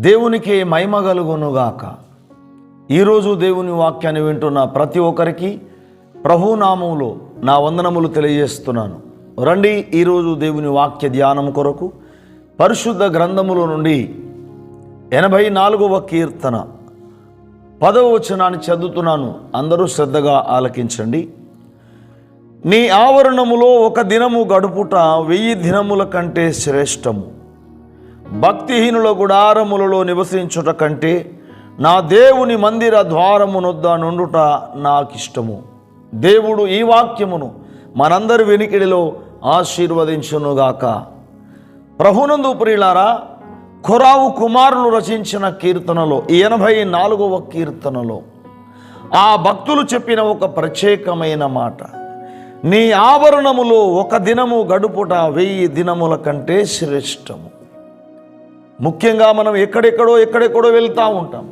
దేవునికి మహిమ కలుగునుగాక. ఈరోజు దేవుని వాక్యాన్ని వింటున్న ప్రతి ఒక్కరికి ప్రభునామములో నా వందనములు తెలియజేస్తున్నాను. రండి, ఈరోజు దేవుని వాక్య ధ్యానం కొరకు పరిశుద్ధ గ్రంథములో నుండి 84వ కీర్తన 10వ వచనాన్ని చదువుతున్నాను. అందరూ శ్రద్ధగా ఆలకించండి. నీ ఆవరణములో ఒక దినము గడుపుట 1000 దినముల కంటే శ్రేష్టము. భక్తిహీనుల గుడారములలో నివసించుట కంటే నా దేవుని మందిర ద్వారమునొద్ద నుండుట నాకిష్టము. దేవుడు ఈ వాక్యమును మనందరి వెనికిడిలో ఆశీర్వదించునుగాక. ప్రభునందు ప్రియులారా, కొరావు కుమారులు రచించిన కీర్తనలో 84వ కీర్తనలో ఆ భక్తులు చెప్పిన ఒక ప్రత్యేకమైన మాట, నీ ఆవరణములో ఒక దినము గడుపుట 1000 దినముల కంటే శ్రేష్టము. ముఖ్యంగా మనం ఎక్కడెక్కడో వెళ్తూ ఉంటాం.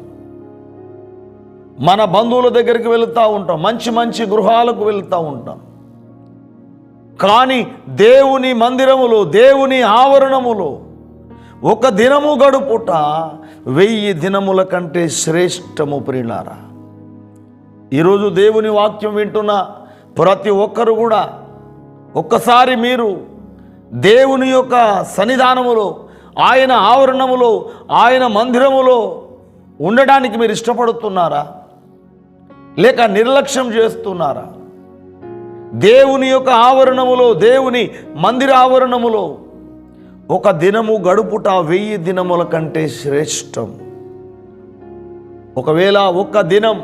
మన బంధువుల దగ్గరికి వెళుతూ ఉంటాం, మంచి మంచి గృహాలకు వెళుతూ ఉంటాం. కానీ దేవుని మందిరములో, దేవుని ఆవరణములో ఒక దినము గడుపుట 1000 దినముల కంటే శ్రేష్టము. ప్రియులారా, ఈరోజు దేవుని వాక్యం వింటున్న ప్రతి ఒక్కరు కూడా ఒక్కసారి మీరు దేవుని యొక్క సన్నిధానములో, ఆయన ఆవరణములో, ఆయన మందిరములో ఉండడానికి మీరు ఇష్టపడుతున్నారా, లేక నిర్లక్ష్యం చేస్తున్నారా? దేవుని యొక్క ఆవరణములో, దేవుని మందిర ఆవరణములో ఒక దినము గడుపుట 1000 దినముల కంటే శ్రేష్టం. ఒకవేళ ఒక్క దినం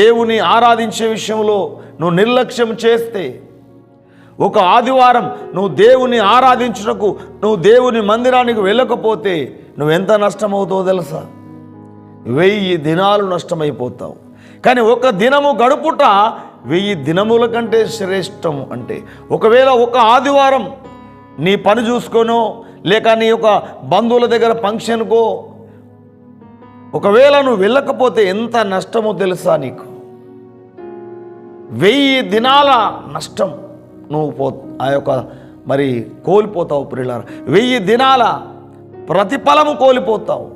దేవుని ఆరాధించే విషయంలో నువ్వు నిర్లక్ష్యం చేస్తే, ఒక ఆదివారం నువ్వు దేవుని ఆరాధించుటకు నువ్వు దేవుని మందిరానికి వెళ్ళకపోతే నువ్వెంత నష్టమవుతావో తెలుసా? 1000 దినాలు నష్టమైపోతావు. కానీ ఒక దినము గడుపుట 1000 దినముల కంటే శ్రేష్టం. అంటే ఒకవేళ ఒక ఆదివారం నీ పని చూసుకోనో, లేక నీ యొక్క బంధువుల దగ్గర ఫంక్షన్కో ఒకవేళ నువ్వు వెళ్ళకపోతే ఎంత నష్టమో తెలుసా నీకు? 1000 దినాల నష్టం నువ్వు కోల్పోతావు. ప్రియులారా, 1000 దినాల ప్రతిఫలము కోల్పోతావు.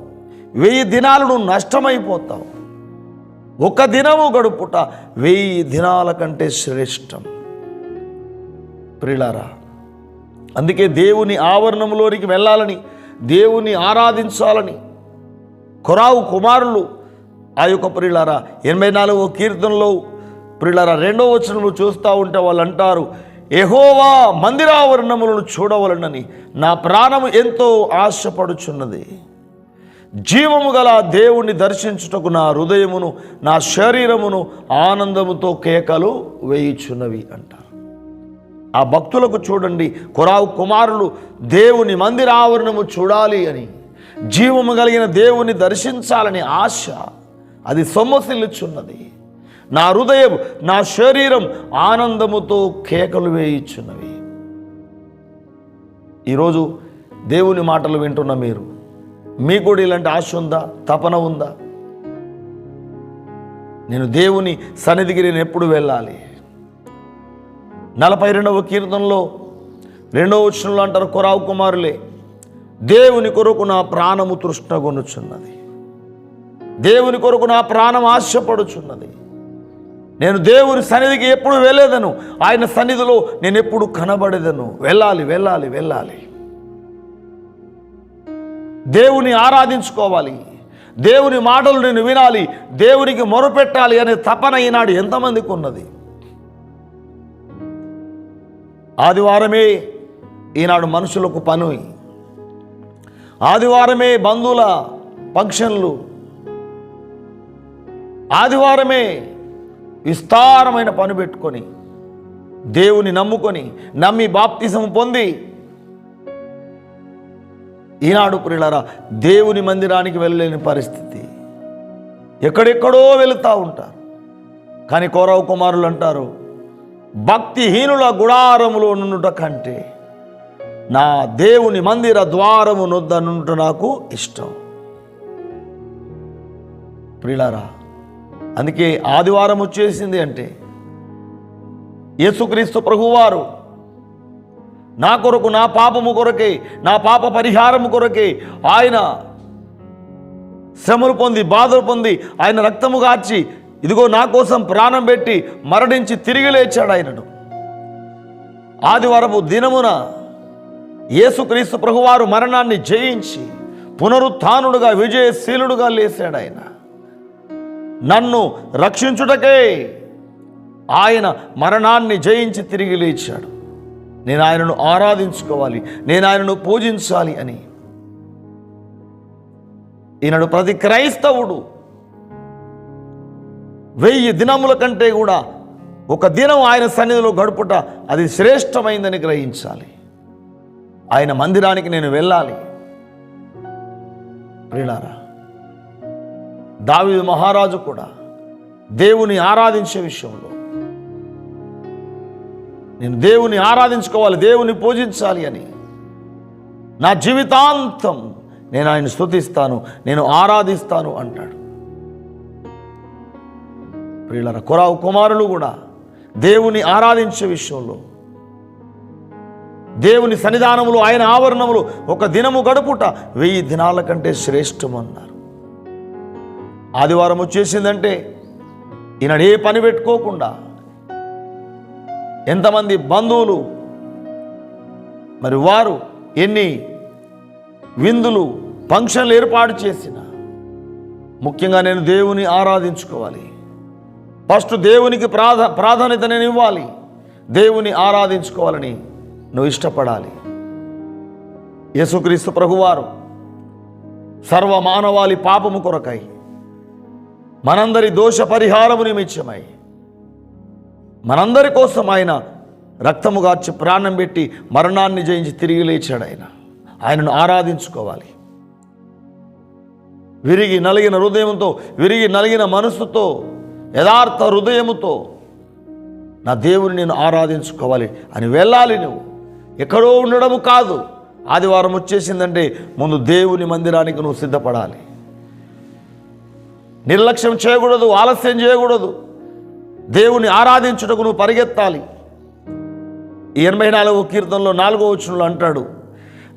1000 దినాలు నువ్వు నష్టమైపోతావు. ఒక దినము గడుపుట 1000 దినాల కంటే శ్రేష్టం. ప్రియులారా, అందుకే దేవుని ఆవరణంలోనికి వెళ్ళాలని, దేవుని ఆరాధించాలని కొరావు కుమారులు ఆ యొక్క ప్రియులారా 84వ కీర్తనలో ప్రియులారా 2వ వచనంలో చూస్తూ ఉంటే వాళ్ళు అంటారు, యెహోవా మందిరావరణములను చూడవలనని నా ప్రాణము ఎంతో ఆశపడుచున్నది. జీవము గల దేవుణ్ణి దర్శించుటకు నా హృదయమును, నా శరీరమును ఆనందముతో కేకలు వేయుచున్నవి అంటారు. ఆ భక్తులకు చూడండి, కొరావు కుమారులు దేవుని మందిరావరణము చూడాలి అని, జీవము కలిగిన దేవుని దర్శించాలని ఆశ అది సొమ్మసిల్లుచున్నది. నా హృదయం, నా శరీరం ఆనందముతో కేకలు వేయుచున్నవి. ఈరోజు దేవుని మాటలు వింటున్న మీరు, మీకు కూడా ఇలాంటి ఆశ ఉందా, తపన ఉందా? నేను దేవుని సన్నిధికి నేను ఎప్పుడు వెళ్ళాలి? 42వ కీర్తనలో 2వ వచనంలో అంటారు, కొరావు కుమారులే, దేవుని కొరకు నా ప్రాణము తృష్ణగొనుచున్నది, దేవుని కొరకు నా ప్రాణం ఆశపడుచున్నది. నేను దేవుని సన్నిధికి ఎప్పుడు వెళ్ళేదను, ఆయన సన్నిధిలో నేను ఎప్పుడు కనబడేదను. వెళ్ళాలి. దేవుని ఆరాధించుకోవాలి, దేవుని మాటలు నేను వినాలి, దేవునికి మొరపెట్టాలి అనే తపన ఈనాడు ఎంతమందికి ఉన్నది? ఆదివారమే ఈనాడు మనుషులకు పని, ఆదివారమే బంధువుల ఫంక్షన్లు, ఆదివారమే విస్తారమైన పని పెట్టుకొని దేవుని నమ్మి బాప్తిసం పొంది ఈనాడు ప్రియులారా దేవుని మందిరానికి వెళ్ళలేని పరిస్థితి. ఎక్కడెక్కడో వెళుతూ ఉంటారు. కానీ కొరావు కుమారులు అంటారు, భక్తిహీనుల గుడారములో నుండుట కంటే నా దేవుని మందిర ద్వారము నొద్ద నుండుట నాకు ఇష్టం. ప్రియులారా, అందుకే ఆదివారం వచ్చేసింది అంటే యేసుక్రీస్తు ప్రభువారు నా కొరకు, నా పాపము కొరకే, నా పాప పరిహారము కొరకే ఆయన శ్రమలు పొంది బాధలు పొంది ఆయన రక్తము గార్చి ఇదిగో నా కోసం ప్రాణం పెట్టి మరణించి తిరిగి లేచాడు ఆయనను. ఆదివారపు దినమున యేసుక్రీస్తు ప్రభువారు మరణాన్ని జయించి పునరుత్థానుడుగా విజయశీలుడుగా లేచాడు. ఆయన నన్ను రక్షించుటకే ఆయన మరణాన్ని జయించి తిరిగి లేచాడు. నేను ఆయనను ఆరాధించుకోవాలి, నేను ఆయనను పూజించాలి అని ఈనాడు ప్రతి క్రైస్తవుడు 1000 దినముల కంటే కూడా ఒక దినం ఆయన సన్నిధిలో గడుపుట అది శ్రేష్టమైందని గ్రహించాలి. ఆయన మందిరానికి నేను వెళ్ళాలి. ప్రియులారా, దావీదు మహారాజు కూడా దేవుని ఆరాధించే విషయంలో నేను దేవుని ఆరాధించుకోవాలి, దేవుని పూజించాలి అని నా జీవితాంతం నేను ఆయన స్తుతిస్తాను, నేను ఆరాధిస్తాను అంటాడు. ప్రియులారా, కొరావు కుమారులు కూడా దేవుని ఆరాధించే విషయంలో దేవుని సన్నిధానములు ఆయన ఆవరణములు ఒక దినము గడుపుట 1000 దినాల కంటే శ్రేష్టమన్నారు. ఆదివారం వచ్చేసిందంటే ఈనాడు ఏ పని పెట్టుకోకుండా ఎంతమంది బంధువులు మరి వారు ఎన్ని విందులు ఫంక్షన్లు ఏర్పాటు చేసిన ముఖ్యంగా నేను దేవుని ఆరాధించుకోవాలి. ఫస్ట్ దేవునికి ప్రాధాన్యత నేను ఇవ్వాలి, దేవుని ఆరాధించుకోవాలని నువ్వు ఇష్టపడాలి. యేసుక్రీస్తు ప్రభువారు సర్వ మానవాళి పాపము కొరకై మనందరి దోష పరిహారము నిమిత్తమై మనందరి కోసం ఆయన రక్తము గార్చి ప్రాణం పెట్టి మరణాన్ని జయించి తిరిగి లేచాడు. ఆయనను ఆరాధించుకోవాలి. విరిగి నలిగిన హృదయంతో, విరిగి నలిగిన మనసుతో, యథార్థ హృదయముతో నా దేవుని నేను ఆరాధించుకోవాలి అని వెళ్ళాలి. నువ్వు ఎక్కడో ఉండడము కాదు. ఆదివారం వచ్చేసిందంటే ముందు దేవుని మందిరానికి నువ్వు సిద్ధపడాలి. నిర్లక్ష్యం చేయకూడదు, ఆలస్యం చేయకూడదు. దేవుని ఆరాధించుటకు నువ్వు పరిగెత్తాలి. 84వ కీర్తనలో 4వ వచనంలో అంటాడు,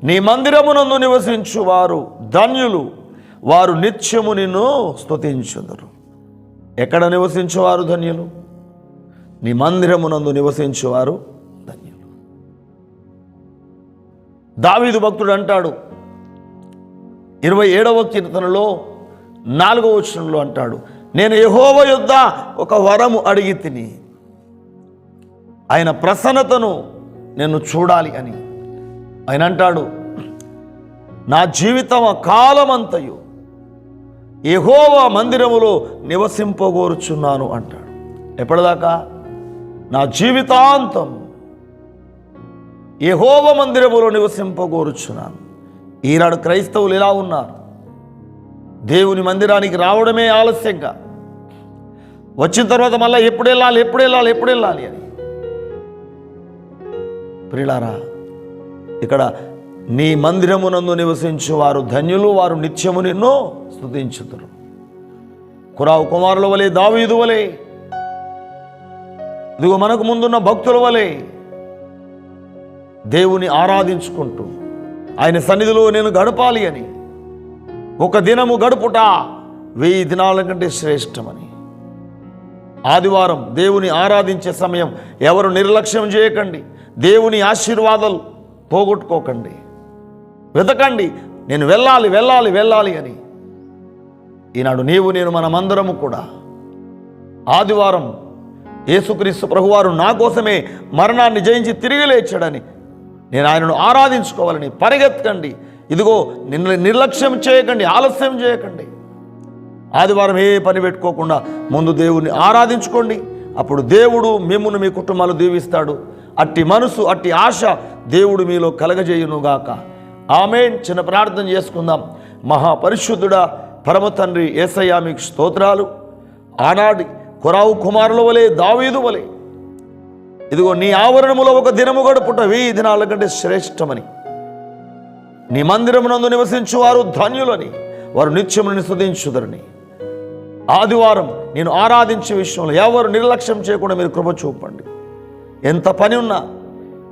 నీ మందిరమునందు నివసించు వారు ధన్యులు, వారు నిత్యము నిన్ను స్తుతించుదురు. ఎక్కడ నివసించువారు ధన్యులు? నీ మందిరమునందు నివసించువారు ధన్యులు. దావీదు భక్తుడు అంటాడు 27వ కీర్తనలో 4వ వచనంలో అంటాడు, నేను యెహోవా యొద్ద ఒక వరము అడిగి తిని ఆయన ప్రసన్నతను నేను చూడాలి అని. ఆయన అంటాడు, నా జీవితం కాలమంతయు యెహోవా మందిరములో నివసింపగోరుచున్నాను అంటాడు. ఎప్పటిదాకా? నా జీవితాంతం యెహోవా మందిరములో నివసింపగోరుచున్నాను. ఈనాడు క్రైస్తవులు ఎలా ఉన్నారు? దేవుని మందిరానికి రావడమే ఆలస్యంగా, వచ్చిన తర్వాత మళ్ళీ ఎప్పుడు వెళ్ళాలి అని. ప్రియులారా, ఇక్కడ నీ మందిరమునందు నివసించు వారు ధన్యులు, వారు నిత్యము నిన్ను స్తుతించుదురు. కురావు కుమారుల వలె, దావీదు వలె, ఇదిగో మనకు ముందున్న భక్తుల వలె దేవుని ఆరాధించుకుంటూ ఆయన సన్నిధిలో నేను గడపాలి అని, ఒక దినము గడుపుట 1000 దినాల కంటే శ్రేష్టమని. ఆదివారం దేవుని ఆరాధించే సమయం ఎవరు నిర్లక్ష్యం చేయకండి. దేవుని ఆశీర్వాదాలు పోగొట్టుకోకండి. వెతకండి, నేను వెళ్ళాలి అని. ఈనాడు నీవు నేను మనమందరము కూడా ఆదివారం యేసుక్రీస్తు ప్రభువారు నా కోసమే మరణాన్ని జయించి తిరిగి లేచాడని నేను ఆయనను ఆరాధించుకోవాలని పరిగెత్తకండి. ఇదిగో నిన్ను నిర్లక్ష్యం చేయకండి, ఆలస్యం చేయకండి. ఆదివారం ఏ పని పెట్టుకోకుండా ముందు దేవుని ఆరాధించుకోండి. అప్పుడు దేవుడు మిమ్మును మీ కుటుంబాలు దీవిస్తాడు. అట్టి మనసు, అట్టి ఆశ దేవుడు మీలో కలగజేయునుగాక. ఆమేన్. చిన్న ప్రార్థన చేసుకుందాం. మహాపరిశుద్ధుడా పరమ తండ్రి యేసయ్యా, మీకు స్తోత్రాలు. ఆనాడు కొరావు కుమారుల వలె, దావీదు వలె ఇదిగో నీ ఆవరణములో ఒక దినము గడుపుట 1000 దినాల కంటే శ్రేష్టమని, నీ మందిరమునందు నివసించువారు ధన్యులని, వారు నిత్యమును స్తుతించుదురని. ఆదివారం నేను ఆరాధించే విషయంలో ఎవరు నిర్లక్ష్యం చేయకుండా మీరు కృప చూపండి. ఎంత పని ఉన్నా,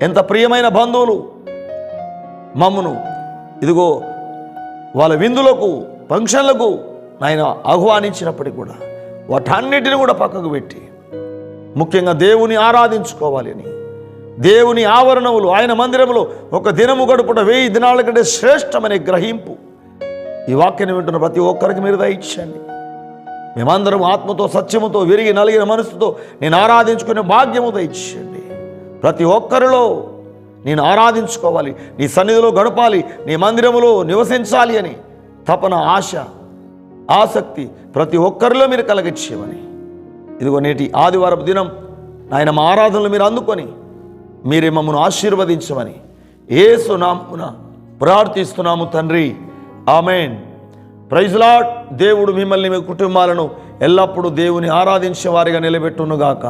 ఎంత ప్రియమైన బంధువులు మమ్మను ఇదిగో వాళ్ళ విందులకు, ఫంక్షన్లకు ఆయన ఆహ్వానించినప్పటికీ కూడా వాటన్నిటిని కూడా పక్కకు పెట్టి ముఖ్యంగా దేవుని ఆరాధించుకోవాలి అని, దేవుని ఆవరణములు ఆయన మందిరములో ఒక దినము గడుపుట 1000 దినాల కంటే శ్రేష్టమనే గ్రహింపు ఈ వాక్యాన్ని వింటున్న ప్రతి ఒక్కరికి మీరు దయచేయండి. మేమందరం ఆత్మతో సత్యముతో విరిగి నలిగిన మనసుతో నేను ఆరాధించుకునే భాగ్యము దయచేయండి. ప్రతి ఒక్కరిలో నేను ఆరాధించుకోవాలి, నీ సన్నిధిలో గడపాలి, నీ మందిరములో నివసించాలి అని తపన, ఆశ, ఆసక్తి ప్రతి ఒక్కరిలో మీరు కలిగించేవని, ఇదిగో నేటి ఆదివారపు దినం నాయన మా ఆరాధనలు మీరు అందుకొని మీరే మమ్మను ఆశీర్వదించమని యేసు నామమున ప్రార్థిస్తున్నాము తండ్రి, ఆమేన్. Praise lord. దేవుడు మిమ్మల్ని మీ కుటుంబాలను ఎల్లప్పుడూ దేవుని ఆరాధించే వారిగా నిలబెట్టునుగాక.